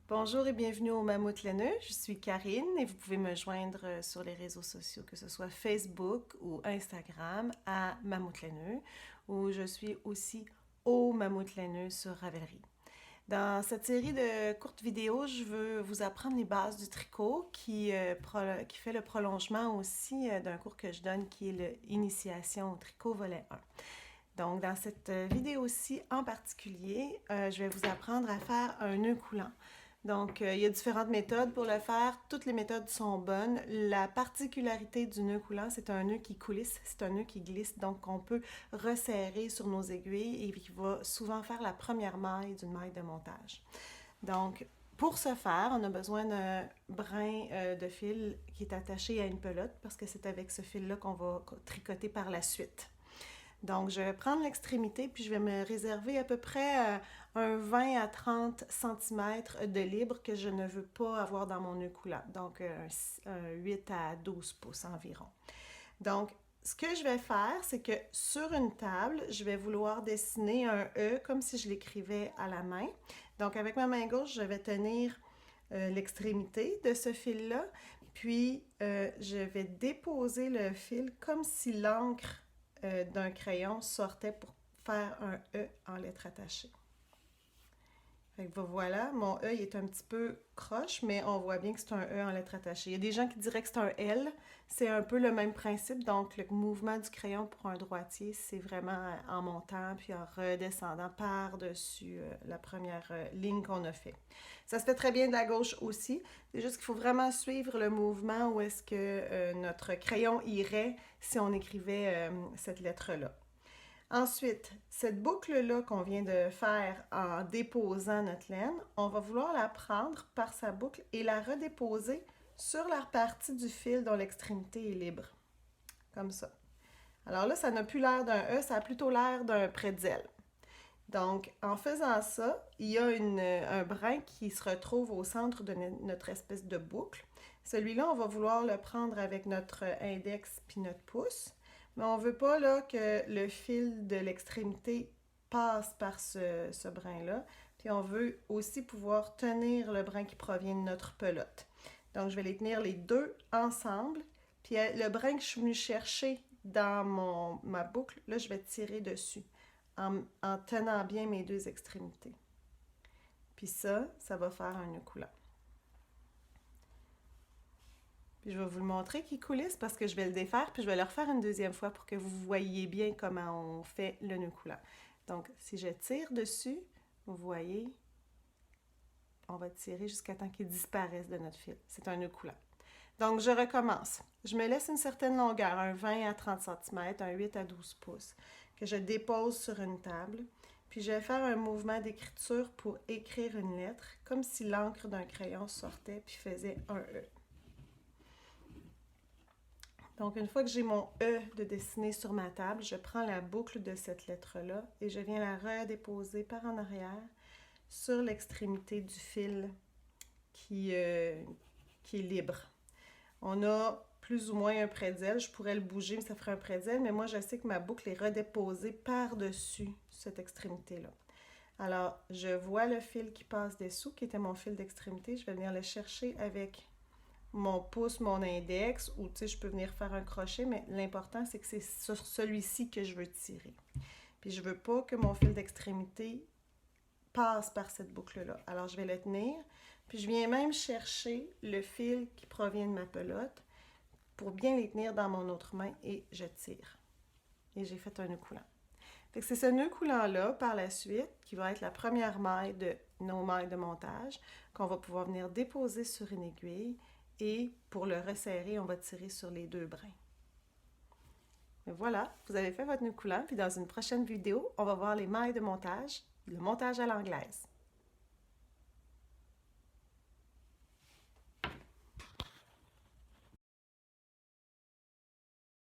Bonjour et bienvenue au Mammouth Laineux. Je suis Karine et vous pouvez me joindre sur les réseaux sociaux, que ce soit Facebook ou Instagram à Mammouth Laineux, où je suis aussi au Mammouth Laineux sur Ravelry. Dans cette série de courtes vidéos, je veux vous apprendre les bases du tricot qui fait le prolongement aussi d'un cours que je donne qui est l'Initiation au tricot volet 1. Donc, dans cette vidéo-ci en particulier, je vais vous apprendre à faire un nœud coulant. Donc, il y a différentes méthodes pour le faire. Toutes les méthodes sont bonnes. La particularité du nœud coulant, c'est un nœud qui coulisse, c'est un nœud qui glisse, donc on peut resserrer sur nos aiguilles et qui va souvent faire la première maille d'une maille de montage. Donc, pour ce faire, on a besoin d'un brin de fil qui est attaché à une pelote parce que c'est avec ce fil-là qu'on va tricoter par la suite. Donc, je vais prendre l'extrémité puis je vais me réserver à peu près un 20 à 30 cm de libre que je ne veux pas avoir dans mon nœud coulant. Donc, un 8 à 12 pouces environ. Donc, ce que je vais faire, c'est que sur une table, je vais vouloir dessiner un E comme si je l'écrivais à la main. Donc, avec ma main gauche, je vais tenir l'extrémité de ce fil-là. Puis, je vais déposer le fil comme si l'encre d'un crayon sortait pour faire un E en lettres attachées. Fait que voilà, mon E il est un petit peu croche, mais on voit bien que c'est un E en lettres attachées. Il y a des gens qui diraient que c'est un L. C'est un peu le même principe. Donc, le mouvement du crayon pour un droitier, c'est vraiment en montant puis en redescendant par-dessus la première ligne qu'on a fait. Ça se fait très bien de la gauche aussi. C'est juste qu'il faut vraiment suivre le mouvement où est-ce que notre crayon irait si on écrivait cette lettre-là. Ensuite, cette boucle-là qu'on vient de faire en déposant notre laine, on va vouloir la prendre par sa boucle et la redéposer sur la partie du fil dont l'extrémité est libre. Comme ça. Alors là, ça n'a plus l'air d'un E, ça a plutôt l'air d'un pretzel. Donc, en faisant ça, il y a un brin qui se retrouve au centre de notre espèce de boucle. Celui-là, on va vouloir le prendre avec notre index puis notre pouce. Mais on ne veut pas là, que le fil de l'extrémité passe par ce brin-là. Puis on veut aussi pouvoir tenir le brin qui provient de notre pelote. Donc, je vais les tenir les deux ensemble. Puis le brin que je suis venue chercher dans ma boucle, là, je vais tirer dessus en tenant bien mes deux extrémités. Puis ça va faire un nœud coulant. Puis je vais vous le montrer qui coulisse parce que je vais le défaire puis je vais le refaire une deuxième fois pour que vous voyez bien comment on fait le nœud coulant. Donc, si je tire dessus, vous voyez, on va tirer jusqu'à temps qu'il disparaisse de notre fil. C'est un nœud coulant. Donc, je recommence. Je me laisse une certaine longueur, un 20 à 30 cm, un 8 à 12 pouces, que je dépose sur une table. Puis, je vais faire un mouvement d'écriture pour écrire une lettre, comme si l'encre d'un crayon sortait puis faisait un E. Donc, une fois que j'ai mon E de dessiné sur ma table, je prends la boucle de cette lettre-là et je viens la redéposer par en arrière sur l'extrémité du fil qui est libre. On a plus ou moins un pretzel. Je pourrais le bouger, mais ça ferait un pretzel, mais moi, je sais que ma boucle est redéposée par-dessus cette extrémité-là. Alors, je vois le fil qui passe dessous, qui était mon fil d'extrémité. Je vais venir le chercher avec mon pouce, mon index, ou tu sais, je peux venir faire un crochet, mais l'important, c'est que c'est sur celui-ci que je veux tirer. Puis je veux pas que mon fil d'extrémité passe par cette boucle-là. Alors, je vais le tenir, puis je viens même chercher le fil qui provient de ma pelote pour bien les tenir dans mon autre main et je tire. Et j'ai fait un nœud coulant. Fait que c'est ce nœud coulant-là, par la suite, qui va être la première maille de nos mailles de montage, qu'on va pouvoir venir déposer sur une aiguille. Et pour le resserrer, on va tirer sur les deux brins. Et voilà, vous avez fait votre nœud coulant. Puis dans une prochaine vidéo, on va voir les mailles de montage, le montage à l'anglaise.